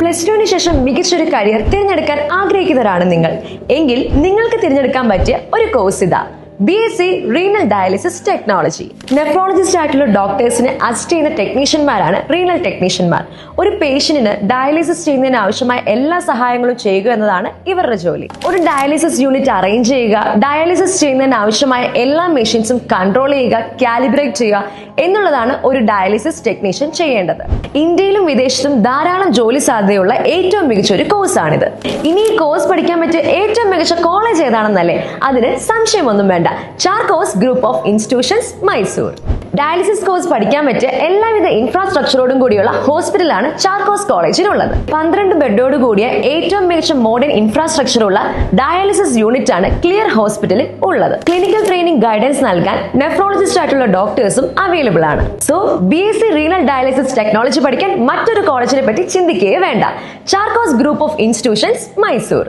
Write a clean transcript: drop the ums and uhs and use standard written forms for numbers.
Plus ടുവിന് ശേഷം മികച്ചൊരു കരിയർ തിരഞ്ഞെടുക്കാൻ ആഗ്രഹിക്കുന്നവരാണ് നിങ്ങൾ എങ്കിൽ നിങ്ങൾക്ക് തിരഞ്ഞെടുക്കാൻ പറ്റിയ ഒരു കോഴ്സ് ഇതാ. BSc renal dialysis technology. Nephrologist ആയിട്ടുള്ള ഡോക്ടേഴ്സിനെ അസിസ്റ്റ് ചെയ്യുന്ന ടെക്നീഷ്യന്മാരാണ് റീനൽ ടെക്നീഷ്യന്മാർ. ഒരു പേഷ്യന്റിന് ഡയാലിസിസ് ചെയ്യുന്നതിന് ആവശ്യമായ എല്ലാ സഹായങ്ങളും ചെയ്യുക എന്നതാണ് ഇവരുടെ ജോലി. ഒരു ഡയാലിസിസ് യൂണിറ്റ് അറേഞ്ച് ചെയ്യുക, ഡയാലിസിസ് ചെയ്യുന്നതിന് ആവശ്യമായ എല്ലാ മെഷീൻസും കൺട്രോൾ ചെയ്യുക, കാലിബ്രേറ്റ് ചെയ്യുക എന്നുള്ളതാണ് ഒരു ഡയാലിസിസ് ടെക്നീഷ്യൻ ചെയ്യേണ്ടത്. ഇന്ത്യയിലും വിദേശത്തും ധാരാളം ജോലി സാധ്യതയുള്ള ഏറ്റവും മികച്ച ഒരു കോഴ്സാണിത്. ഇനി ഈ കോഴ്സ് പഠിക്കാൻ പറ്റിയ ഏറ്റവും മികച്ച കോളേജ് ഏതാണെന്നല്ലേ? അതിന് സംശയമൊന്നും വേണ്ട. Charkos group of institutions, Mysore. Dialysis course പഠിക്കാൻ പറ്റിയ എല്ലാവിധ ഇൻഫ്രാസ്ട്രക്ചറോടും കൂടിയുള്ള ഹോസ്പിറ്റലാണ് ചാർക്കോസ് കോളേജിനുള്ളത്. 12 ബെഡോട് കൂടിയ ഏറ്റവും മികച്ച മോഡേൺ ഇൻഫ്രാസ്ട്രക്ചർ ഉള്ള ഡയാലിസിസ് യൂണിറ്റ് ആണ് ക്ലിയർ ഹോസ്പിറ്റലിൽ ഉള്ളത്. ക്ലിനിക്കൽ ട്രെയിനിങ് ഗൈഡൻസ് നൽകാൻ നെഫ്രോളജിസ്റ്റ് ആയിട്ടുള്ള ഡോക്ടേഴ്സും അവൈലബിൾ ആണ്. So BSc renal dialysis technology പഠിക്കാൻ മറ്റൊരു കോളേജിനെ പറ്റി ചിന്തിക്കുകയേ വേണ്ട. Charkos group of institutions, Mysore.